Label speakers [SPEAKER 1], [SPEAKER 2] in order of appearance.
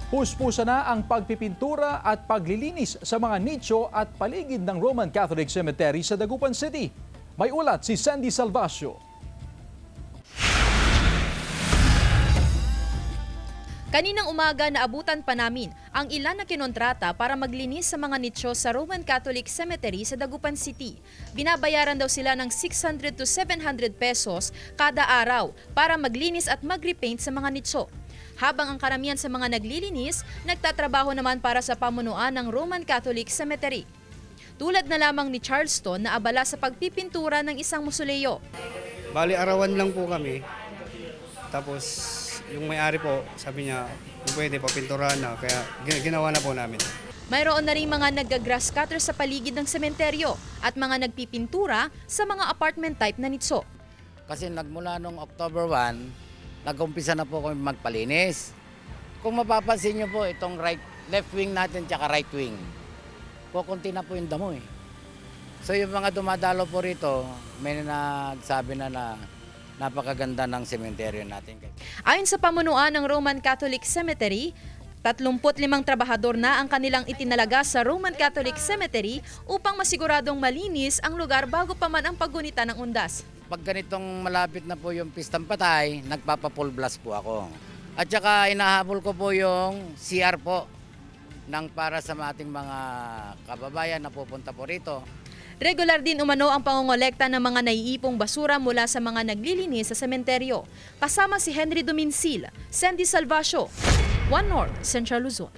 [SPEAKER 1] Puspusa na ang pagpipintura at paglilinis sa mga nicho at paligid ng Roman Catholic Cemetery sa Dagupan City. May ulat si Sandy Salvacio.
[SPEAKER 2] Kaninang umaga naabutan pa namin ang ilan na kinontrata para maglinis sa mga nicho sa Roman Catholic Cemetery sa Dagupan City. Binabayaran daw sila ng 600 to 700 pesos kada araw para maglinis at mag-repaint sa mga nicho. Habang ang karamihan sa mga naglilinis, nagtatrabaho naman para sa pamunuan ng Roman Catholic Cemetery. Tulad na lamang ni Charleston na abala sa pagpipintura ng isang mausoleo.
[SPEAKER 3] Bali, arawan lang po kami. Tapos yung may-ari po, sabi niya, kung pwede, papinturahan na. Kaya ginawa na po namin.
[SPEAKER 2] Mayroon na rin mga nag-grass cutter sa paligid ng sementeryo at mga nagpipintura sa mga apartment type na nicho.
[SPEAKER 4] Kasi nagmula noong October 1, nag-umpisa na po kami magpalinis. Kung mapapansin nyo po, itong left wing natin tsaka right wing, kukunti na po yung damo eh. So yung mga dumadalo po rito, may nagsabi na napakaganda ng sementeryo natin.
[SPEAKER 2] Ayon sa pamunuan ng Roman Catholic Cemetery, 35 trabahador na ang kanilang itinalaga sa Roman Catholic Cemetery upang masiguradong malinis ang lugar bago pa man ang paggunita ng undas.
[SPEAKER 4] Pag ganitong malapit na po yung pistang patay, nagpapa-full blast po ako. At saka inahabol ko po yung CR po para sa ating mga kababayan na pupunta po rito.
[SPEAKER 2] Regular din umano ang pangongolekta ng mga naiipong basura mula sa mga naglilinis sa sementeryo. Kasama si Henry Dominsil, Sandy Salvacio, One North, Central Luzon.